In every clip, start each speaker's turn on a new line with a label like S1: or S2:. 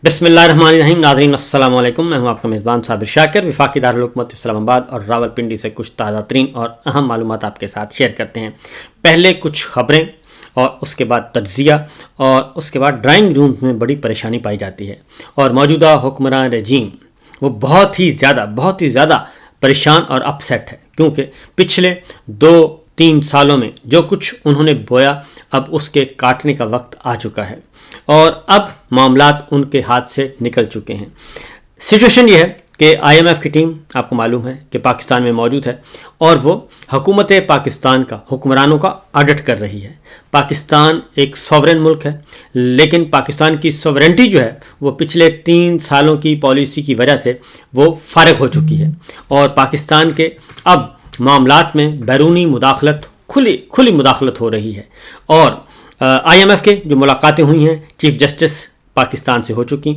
S1: بسم اللہ الرحمن الرحیم. ناظرین السلام علیکم. میں ہوں آپ کا میزبان صابر شاکر. وفاقی دارالحکومت اسلام آباد اور راولپنڈی سے کچھ تازہ ترین اور اہم معلومات آپ کے ساتھ شیئر کرتے ہیں. پہلے کچھ خبریں اور اس کے بعد تجزیہ اور اس کے بعد ڈرائنگ روم میں بڑی پریشانی پائی جاتی ہے اور موجودہ حکمران رجیم وہ بہت ہی زیادہ پریشان اور اپسیٹ ہے، کیونکہ پچھلے 2-3 سالوں میں جو کچھ انہوں نے بویا اب اس کے کاٹنے کا وقت آ چکا ہے اور اب معاملات ان کے ہاتھ سے نکل چکے ہیں. سچویشن یہ ہے کہ IMF کی ٹیم آپ کو معلوم ہے کہ پاکستان میں موجود ہے اور وہ حکومت پاکستان کا حکمرانوں کا آڈٹ کر رہی ہے. پاکستان ایک سوورن ملک ہے، لیکن پاکستان کی سوورنٹی جو ہے وہ پچھلے 3 سالوں کی پالیسی کی وجہ سے وہ فارغ ہو چکی ہے اور پاکستان کے اب معاملات میں بیرونی مداخلت کھلی مداخلت ہو رہی ہے. اور IMF کے جو ملاقاتیں ہوئی ہیں چیف جسٹس پاکستان سے ہو چکی،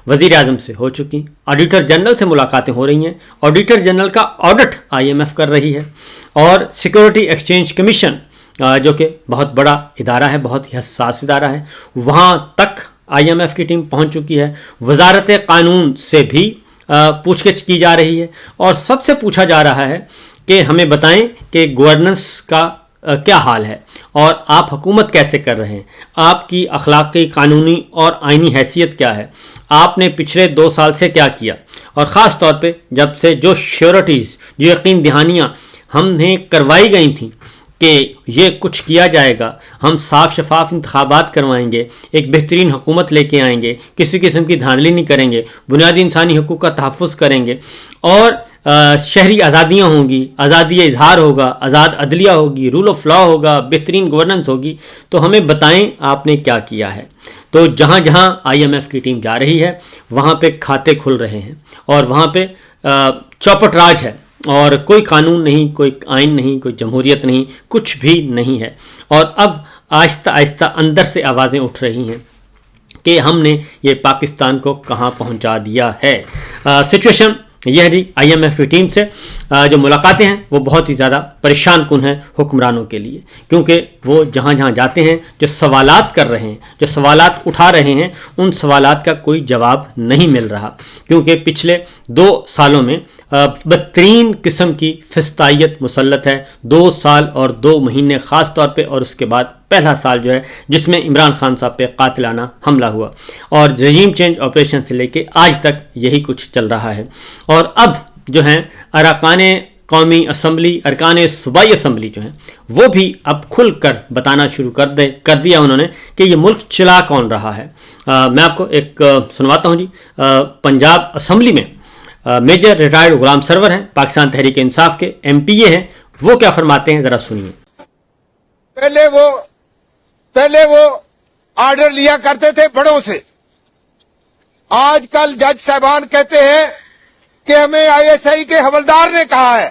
S1: وزیر اعظم سے ہو چکی، آڈیٹر جنرل سے ملاقاتیں ہو رہی ہیں. آڈیٹر جنرل کا آڈٹ IMF کر رہی ہے اور سیکورٹی ایکسچینج کمیشن جو کہ بہت بڑا ادارہ ہے، بہت ہی حساس ادارہ ہے، وہاں تک IMF کی ٹیم پہنچ چکی ہے. وزارت قانون سے بھی پوچھ گچھ کی جا رہی ہے اور سب سے پوچھا جا رہا ہے کہ ہمیں بتائیں کہ گورننس کا کیا حال ہے اور آپ حکومت کیسے کر رہے ہیں، آپ کی اخلاقی، قانونی اور آئینی حیثیت کیا ہے، آپ نے پچھلے 2 سال سے کیا کیا، اور خاص طور پہ جب سے جو شیورٹیز، جو یقین دہانیاں ہم نے کروائی گئی تھیں کہ یہ کچھ کیا جائے گا، ہم صاف شفاف انتخابات کروائیں گے، ایک بہترین حکومت لے کے آئیں گے، کسی قسم کی دھاندلی نہیں کریں گے، بنیادی انسانی حقوق کا تحفظ کریں گے اور شہری آزادیاں ہوں گی، آزادی اظہار ہوگا، آزاد عدلیہ ہوگی، رول آف لا ہوگا، بہترین گورننس ہوگی، تو ہمیں بتائیں آپ نے کیا کیا ہے. تو جہاں جہاں IMF کی ٹیم جا رہی ہے وہاں پہ کھاتے کھل رہے ہیں اور وہاں پہ چوپٹ راج ہے اور کوئی قانون نہیں، کوئی آئین نہیں، کوئی جمہوریت نہیں، کچھ بھی نہیں ہے. اور اب آہستہ آہستہ اندر سے آوازیں اٹھ رہی ہیں کہ ہم نے یہ پاکستان کو کہاں پہنچا دیا ہے. سچویشن یہ ہے جی. IMF کی ٹیم سے جو ملاقاتیں ہیں وہ بہت ہی زیادہ پریشان کن ہیں حکمرانوں کے لیے، کیونکہ وہ جہاں جہاں جاتے ہیں جو سوالات کر رہے ہیں، جو سوالات اٹھا رہے ہیں، ان سوالات کا کوئی جواب نہیں مل رہا، کیونکہ پچھلے 2 سالوں میں بدترین قسم کی فسطائیت مسلط ہے. 2 سال اور 2 مہینے خاص طور پہ، اور اس کے بعد پہلا سال جو ہے جس میں عمران خان صاحب پہ قاتلانہ حملہ ہوا اور رجیم چینج آپریشن سے لے کے آج تک یہی کچھ چل رہا ہے. اور اب جو ہیں ارکان قومی اسمبلی، ارکان صوبائی اسمبلی جو ہیں وہ بھی اب کھل کر بتانا شروع کر دیا انہوں نے کہ یہ ملک چلا کون رہا ہے. میں آپ کو ایک سنواتا ہوں جی. پنجاب اسمبلی میں میجر ریٹائرڈ غلام سرور ہیں، پاکستان تحریک انصاف کے MPA ہیں، وہ کیا فرماتے ہیں ذرا سنیے.
S2: پہلے وہ آرڈر لیا کرتے تھے بڑوں سے، آج کل جج صاحبان کہتے ہیں کہ ہمیں ISI کے حوالدار نے کہا ہے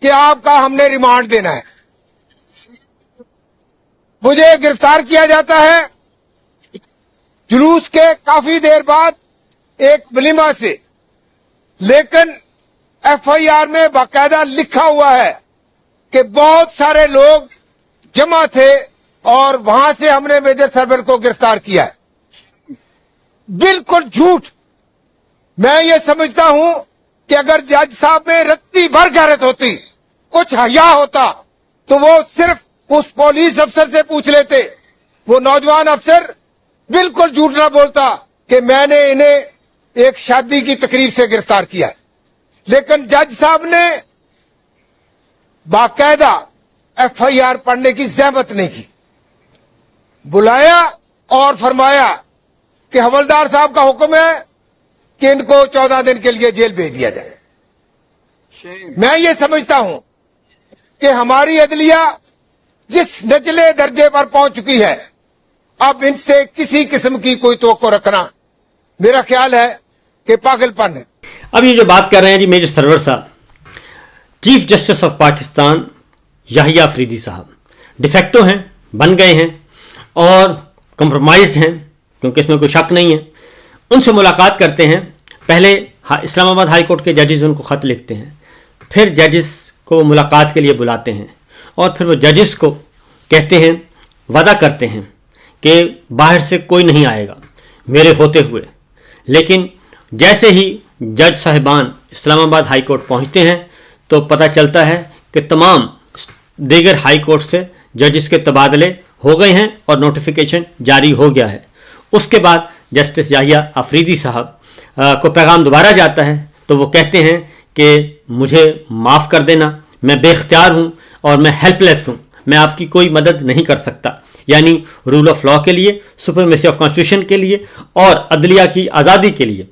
S2: کہ آپ کا ہم نے ریمانڈ دینا ہے. مجھے گرفتار کیا جاتا ہے جلوس کے کافی دیر بعد ایک ولیمہ سے، لیکن FIR میں باقاعدہ لکھا ہوا ہے کہ بہت سارے لوگ جمع تھے اور وہاں سے ہم نے میجر سرور کو گرفتار کیا ہے. بالکل جھوٹ. میں یہ سمجھتا ہوں کہ اگر جج صاحب میں رتی بھر غیرت ہوتی، کچھ حیا ہوتا، تو وہ صرف اس پولیس افسر سے پوچھ لیتے. وہ نوجوان افسر بالکل جھوٹ نہ بولتا کہ میں نے انہیں ایک شادی کی تقریب سے گرفتار کیا ہے. لیکن جج صاحب نے باقاعدہ FIR پڑھنے کی زحمت نہیں کی، بلایا اور فرمایا کہ حوالدار صاحب کا حکم ہے کہ ان کو 14 دن کے لیے جیل بھیج دیا جائے. میں یہ سمجھتا ہوں کہ ہماری عدلیہ جس نچلے درجے پر پہنچ چکی ہے، اب ان سے کسی قسم کی کوئی توقع رکھنا میرا خیال ہے کہ پاگل پن ہے.
S1: اب یہ جو بات کر رہے ہیں جی میجر سرور صاحب، چیف جسٹس آف پاکستان یحییٰ فریدی صاحب ڈیفیکٹو ہیں، بن گئے ہیں اور کمپرومائزڈ ہیں، کیونکہ اس میں کوئی شک نہیں ہے. ان سے ملاقات کرتے ہیں، پہلے اسلام آباد ہائی کورٹ کے ججز ان کو خط لکھتے ہیں، پھر ججز کو ملاقات کے لیے بلاتے ہیں اور پھر وہ ججز کو کہتے ہیں، وعدہ کرتے ہیں کہ باہر سے کوئی نہیں آئے گا میرے ہوتے ہوئے. लेकिन जैसे ही जज साहिबान इस्लामाबाद हाई कोर्ट पहुँचते हैं तो पता चलता है कि तमाम दीगर हाई कोर्ट से जजेस के तबादले हो गए हैं और नोटिफिकेशन जारी हो गया है। उसके बाद जस्टिस याहिया अफरीदी साहब को पैगाम दोबारा जाता है तो वो कहते हैं कि मुझे माफ़ कर देना, मैं बेख्तियार हूँ और मैं हेल्पलेस हूँ, मैं आपकी कोई मदद नहीं कर सकता। यानी रूल ऑफ लॉ के लिए, सुप्रीमेसी ऑफ कॉन्स्टिट्यूशन के लिए और अदलिया की आज़ादी के लिए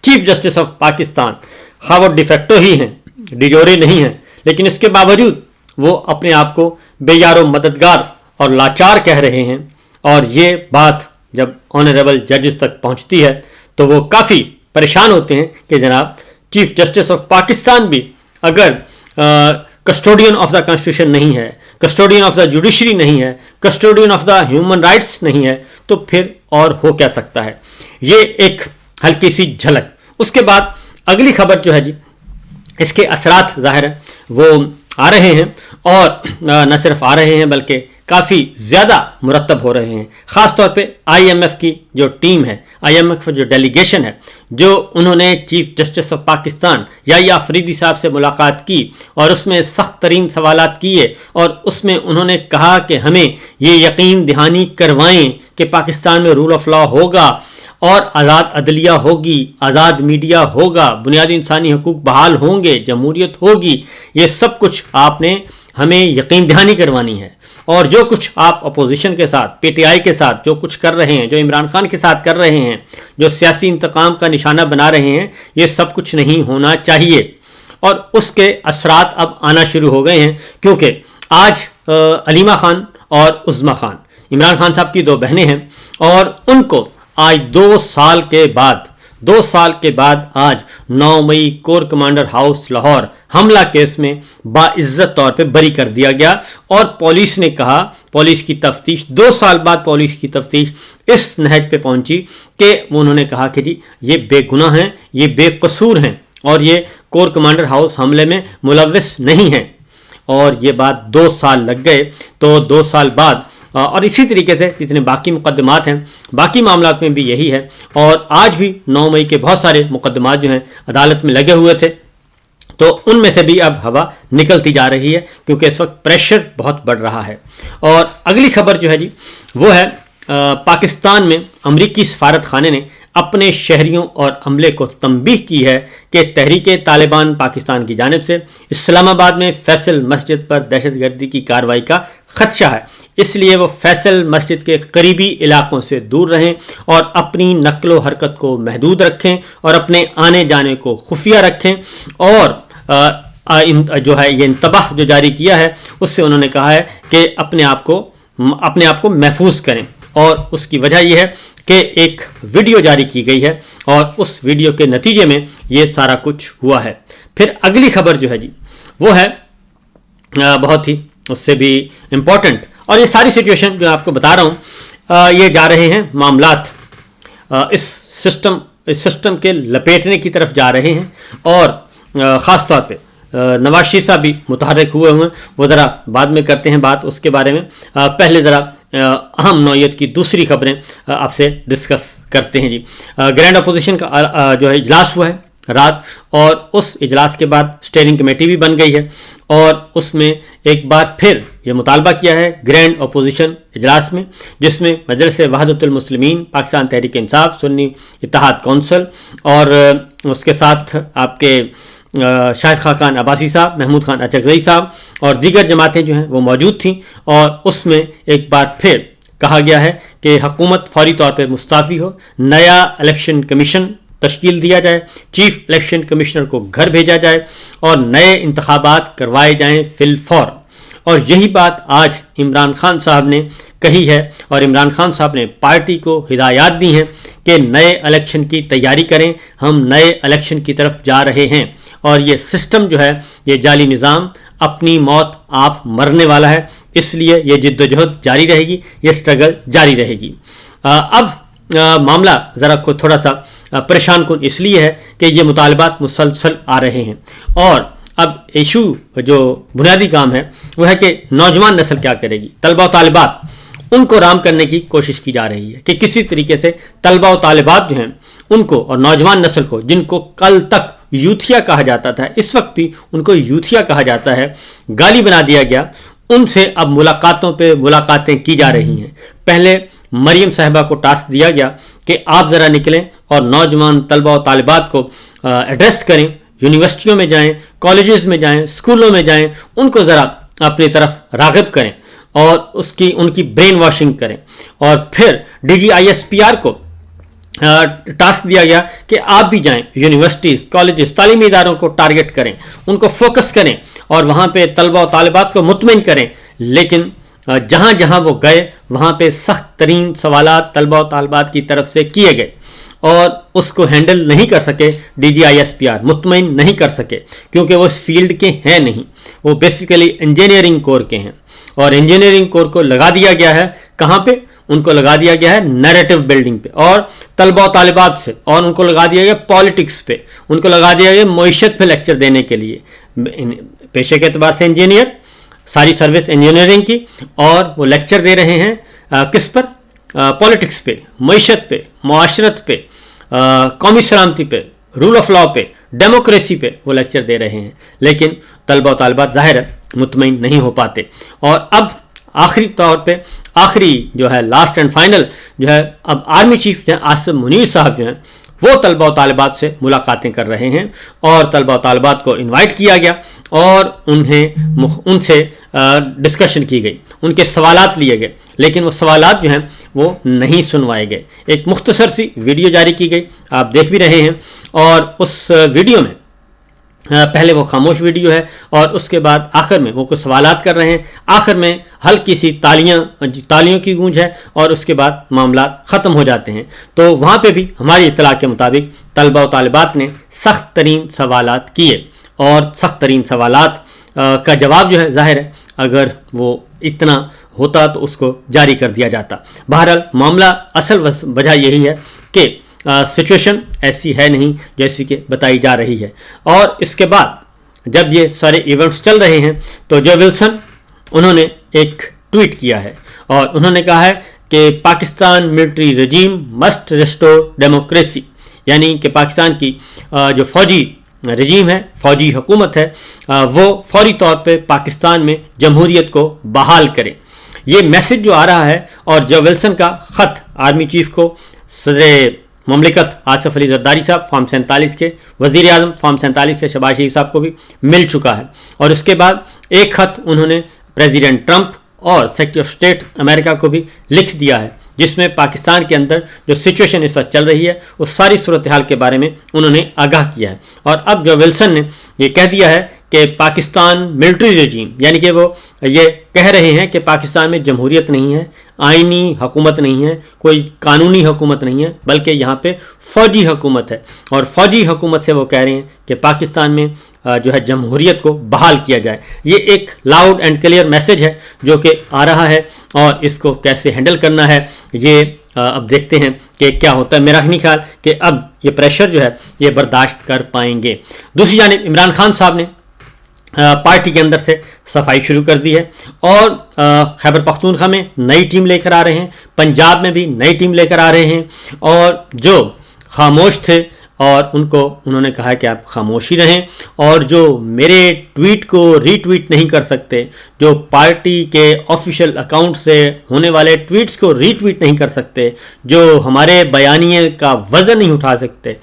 S1: चीफ जस्टिस ऑफ पाकिस्तान खा वो डिफेक्टो ही हैं, डिजोरे नहीं हैं, लेकिन इसके बावजूद वो अपने आप को बेयारो मददगार और लाचार कह रहे हैं। और ये बात जब ऑनरेबल जजेस तक पहुंचती है तो वो काफ़ी परेशान होते हैं कि जनाब चीफ जस्टिस ऑफ पाकिस्तान भी अगर कस्टोडियन ऑफ द कॉन्स्टिट्यूशन नहीं है, कस्टोडियन ऑफ द जुडिशरी नहीं है, custodian of the human rights नहीं है, तो फिर और हो क्या सकता है। ये एक हल्की सी झलक। उसके बाद अगली खबर जो है जी, इसके असरात ज़ाहिर है वो आ रहे हैं और न सिर्फ आ रहे हैं बल्कि काफ़ी ज़्यादा मुरतब हो रहे हैं। ख़ास तौर पे IMF की जो टीम है, IMF जो डेलीगेशन है, जो उन्होंने chief justice of Pakistan Yahya Afridi साहब से मुलाकात की और उसमें सख्त तरीन सवालात किए और उसमें उन्होंने कहा कि हमें ये यकीन दहानी करवाएं कि पाकिस्तान में रूल ऑफ लॉ होगा और आज़ाद अदलिया होगी, आज़ाद मीडिया होगा, बुनियादी इंसानी हकूक़ बहाल होंगे, जमहूरियत होगी। ये सब कुछ आपने हमें यकीन दहानी करवानी है। और जो कुछ आप अपोजिशन के साथ, PTI के साथ जो कुछ कर रहे हैं, जो इमरान खान के साथ कर रहे हैं, जो सियासी इंतकाम का निशाना बना रहे हैं, ये सब कुछ नहीं होना चाहिए। और उसके असरात अब आना शुरू हो गए हैं क्योंकि आज अलीमा खान और उज़्मा खान, इमरान खान साहब की दो बहनें हैं और उनको आज 2 साल के बाद आज 9 मई कोर कमांडर हाउस लाहौर हमला केस में बाइज्जत तौर पे बरी कर दिया गया। और पुलिस ने कहा, पुलिस की तफ्तीश 2 साल बाद पुलिस की तफ्तीश इस नहज पे पहुंची कि उन्होंने कहा कि जी ये बेगुनाह हैं, ये बेकसूर हैं और ये कोर कमांडर हाउस हमले में मुलव्विस नहीं हैं। और ये बात 2 साल लग गए। तो 2 साल बाद और इसी तरीके से जितने बाकी मुकदमात हैं, बाकी मामलात में भी यही है। और आज भी 9 मई के बहुत सारे मुकदमात जो हैं अदालत में लगे हुए थे, तो उनमें से भी अब हवा निकलती जा रही है क्योंकि इस वक्त प्रेशर बहुत बढ़ रहा है। और अगली खबर जो है जी वो है पाकिस्तान में अमरीकी सफारत खाने ने अपने शहरियों और अमले को तंबीह की है कि तहरीक तालिबान पाकिस्तान की जानिब से इस्लामाबाद में फैसल मस्जिद पर दहशतगर्दी की कार्रवाई का खदशा है, इसलिए वो फैसल मस्जिद के करीबी इलाकों से दूर रहें और अपनी नक्लो हरकत को महदूद रखें और अपने आने जाने को खुफिया रखें। और जो है ये इंतबाह जो जारी किया है उससे उन्होंने कहा है कि अपने आप को महफूज करें। और उसकी वजह यह है कि एक वीडियो जारी की गई है और उस वीडियो के नतीजे में ये सारा कुछ हुआ है। फिर अगली खबर जो है जी वो है बहुत ही उससे भी इम्पोर्टेंट, और ये सारी सिचुएशन जो आपको बता रहा हूँ ये जा रहे हैं मामलात इस सिस्टम के लपेटने की तरफ जा रहे हैं। और ख़ास तौर पे नवाज शरीफ साहब भी मुतहर्रिक हुए हैं, वो ज़रा बाद में करते हैं बात उसके बारे में। पहले ज़रा अहम नौयत की दूसरी खबरें आपसे डिस्कस करते हैं जी। ग्रैंड अपोजिशन का जो है इजलास हुआ है रात, और उस इजलास के बाद स्टेयरिंग कमेटी भी बन गई है और उसमें एक बार फिर ये मुतालबा किया है ग्रैंड अपोजिशन इजलास में, जिसमें मजलिस वहदतुल मुस्लिमीन, पाकिस्तान तहरीक इंसाफ, सुन्नी इत्तेहाद कौंसिल और उसके साथ आपके शाहिद खान अब्बासी साहब, महमूद खान अचकज़ई साहब और दीगर जमातें जो हैं वो मौजूद थीं। और उसमें एक बार फिर कहा गया है कि हुकूमत फौरी तौर पर मुस्ताफ़ी हो, नया इलेक्शन कमीशन तश्कील दिया जाए, चीफ इलेक्शन कमिश्नर को घर भेजा जाए और नए इंतखाबात करवाए जाएं फिलफौर। और यही बात आज इमरान खान साहब ने कही है और इमरान खान साहब ने पार्टी को हिदायत दी हैं कि नए इलेक्शन की तैयारी करें, हम नए इलेक्शन की तरफ जा रहे हैं और ये सिस्टम जो है, ये जाली निज़ाम अपनी मौत आप मरने वाला है, इसलिए ये जिद्दोजहद जारी रहेगी, ये स्ट्रगल जारी रहेगी। अब मामला ज़रा को थोड़ा सा परेशान कुन इसलिए है कि ये मुतालबात मुसलसल आ रहे हैं और अब इशू जो बुनियादी काम है वो है कि नौजवान नस्ल क्या करेगी, तलबा और तालिबात उनको राम करने की कोशिश की जा रही है कि किसी तरीके से तलबा और तालिबात जो हैं उनको और नौजवान नस्ल को, जिनको कल तक यूथिया कहा जाता था, इस वक्त भी उनको यूथिया कहा जाता है, गाली बना दिया गया, उनसे अब मुलाकातों पे मुलाकातें की जा रही हैं। पहले मरियम साहिबा को टास्क दिया गया कि आप ज़रा निकलें और नौजवान तलबा और तालिबात को एड्रेस करें, यूनिवर्सिटियों में जाएं, कॉलेजेस में जाएं, स्कूलों में जाएं, उनको ज़रा अपनी तरफ राग़िब करें और उनकी ब्रेन वॉशिंग करें। और फिर DGISPR को टास्क दिया गया कि आप भी जाएं यूनिवर्सिटीज़, कॉलेजेस, तालीमी इदारों को टारगेट करें, उनको फोकस करें और वहाँ पे तलबा और तालिबात को मुतमिन करें। लेकिन जहाँ जहाँ वो गए वहाँ पे सख्त तरीन सवालात तलबा और तालिबात की तरफ से किए गए और उसको हैंडल नहीं कर सके DGISPR, मुतमिन नहीं कर सके, क्योंकि वो इस फील्ड के हैं नहीं, वो बेसिकली इंजीनियरिंग कोर के हैं। और इंजीनियरिंग कोर को लगा दिया गया है कहाँ पे? उनको लगा दिया गया है नैरेटिव बिल्डिंग पे और तलबा और तालिबात से, और उनको लगा दिया गया पॉलिटिक्स पे, उनको लगा दिया गया मईशत पे लेक्चर देने के लिए। पेशे के एतबार से इंजीनियर, सारी सर्विस इंजीनियरिंग की, और वो लेक्चर दे रहे हैं किस पर? पॉलिटिक्स पे, मईशत पे, मुआशरत पे, कौमी सलामती पे, रूल ऑफ लॉ पे, डेमोक्रेसी पे वो लेक्चर दे रहे हैं। लेकिन तलबा और तालिबात ज़ाहिर है मुतमईन नहीं हो पाते। और अब आखिरी तौर पे, आखिरी जो है, लास्ट एंड फाइनल जो है, अब आर्मी चीफ जो है आसिम मुनीर साहब जो हैं वो तलबा और तालिबात से मुलाकातें कर रहे हैं और तलबा और तालिबात को इनवाइट किया गया और उनसे डिस्कशन की गई, उनके सवालात लिए गए, लेकिन वो सवालात जो हैं वो नहीं सुनवाए गए। एक मुख्तसर सी वीडियो जारी की गई, आप देख भी रहे हैं, और उस वीडियो में पहले वो खामोश वीडियो है और उसके बाद आखिर में वो कुछ सवालात कर रहे हैं, आखिर में हल्की सी तालियों की गूंज है और उसके बाद मामला ख़त्म हो जाते हैं। तो वहाँ पे भी हमारी इत्तला के मुताबिक तलबा और तालिबात ने सख्त तरीन सवालात किए और सख्त तरीन सवालात का जवाब जो है, ज़ाहिर है अगर वो इतना होता तो उसको जारी कर दिया जाता। बहरहाल मामला असल वजह यही है कि सिचुएशन ऐसी है नहीं जैसी कि बताई जा रही है। और इसके बाद जब ये सारे इवेंट्स चल रहे हैं तो जो विल्सन, उन्होंने एक ट्वीट किया है और उन्होंने कहा है कि Pakistan military regime must restore democracy, यानी कि पाकिस्तान की जो फौजी रजीम है, फौजी हुकूमत है, वो फौरी तौर पे पाकिस्तान में जमहूरियत को बहाल करे। ये मैसेज जो आ रहा है, और जो विल्सन का ख़त आर्मी चीफ को सदर ममलिकत आसिफ अली जरदारी साहब फॉर्म 47 के, वज़ीर आज़म फॉर्म 47 के शहबाज शरीफ साहब को भी मिल चुका है। और उसके बाद एक ख़त उन्होंने प्रेसिडेंट ट्रंप और सेक्रेटरी ऑफ स्टेट अमेरिका को भी लिख दिया है, जिसमें पाकिस्तान के अंदर जो सिचुएशन इस वक्त चल रही है उस सारी सूरत हाल के बारे में उन्होंने आगाह किया है। और अब जो विल्सन ने ये कह दिया है कि पाकिस्तान मिलिट्री रजीम, यानी कि वो ये कह रहे हैं कि पाकिस्तान में जमहूरियत नहीं है, आइनी हुकूमत नहीं है, कोई कानूनी हुकूमत नहीं है, बल्कि यहाँ पे फ़ौजी हुकूमत है। और फ़ौजी हुकूमत से वो कह रहे हैं कि पाकिस्तान में जो है जमहूरियत को बहाल किया जाए। ये एक लाउड एंड क्लियर मैसेज है जो कि आ रहा है, और इसको कैसे हैंडल करना है ये अब देखते हैं कि क्या होता है। मेरा नहीं ख्याल कि अब ये प्रेशर जो है ये बर्दाश्त कर पाएंगे। दूसरी जानिब इमरान खान साहब ने पार्टी के अंदर से सफाई शुरू कर दी है और खैबर पख्तूनख्वा में नई टीम लेकर आ रहे हैं, पंजाब में भी नई टीम लेकर आ रहे हैं, और जो खामोश थे और उनको उन्होंने कहा कि आप खामोश ही रहें, और जो मेरे ट्वीट को रीट्वीट नहीं कर सकते, जो पार्टी के ऑफिशियल अकाउंट से होने वाले ट्वीट्स को रीट्वीट नहीं कर सकते, जो हमारे बयानिए का वज़न नहीं उठा सकते,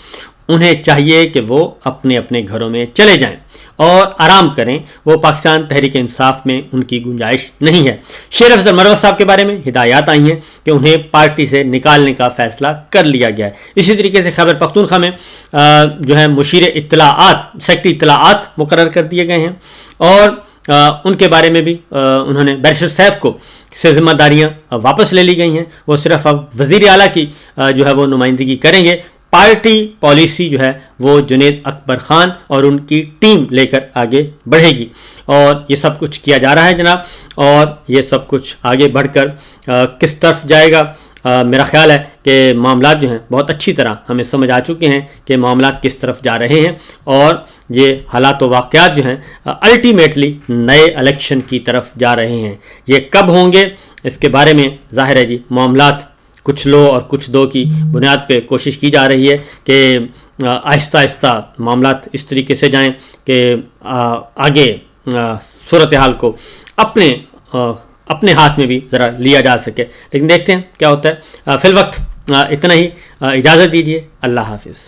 S1: उन्हें चाहिए कि वो अपने अपने घरों में चले जाएं और आराम करें। वो पाकिस्तान तहरीक इंसाफ में उनकी गुंजाइश नहीं है। शेर अफजल मरवत साहब के बारे में हिदायत आई हैं कि उन्हें पार्टी से निकालने का फैसला कर लिया गया है। इसी तरीके से खैबर पख्तूनख्वा में जो है मुशीर इत्तलाआत, सेक्रेटरी इत्तलाआत मुकर्रर कर दिए गए हैं, और उनके बारे में भी उन्होंने बैरिस्टर सैफ को से जिम्मेदारियाँ वापस ले ली गई हैं। वो सिर्फ अब वज़ीर आला की जो है वो नुमाइंदगी करेंगे। पार्टी पॉलिसी जो है वो जुनैद अकबर खान और उनकी टीम लेकर आगे बढ़ेगी, और ये सब कुछ किया जा रहा है जनाब। और ये सब कुछ आगे बढ़कर किस तरफ जाएगा, मेरा ख्याल है कि मामला जो हैं बहुत अच्छी तरह हमें समझ आ चुके हैं कि मामला किस तरफ जा रहे हैं, और ये हालात व वाक़यात जो हैं अल्टीमेटली नए इलेक्शन की तरफ जा रहे हैं। ये कब होंगे اس کے بارے میں ظاہر ہے جی معاملات کچھ لو اور کچھ دو کی بنیاد پہ کوشش کی جا رہی ہے کہ آہستہ آہستہ معاملات اس طریقے سے جائیں کہ آگے صورتحال کو اپنے ہاتھ میں بھی ذرا لیا جا سکے. لیکن دیکھتے ہیں کیا ہوتا ہے. فی الوقت اتنا ہی. اجازت دیجیے. اللہ حافظ.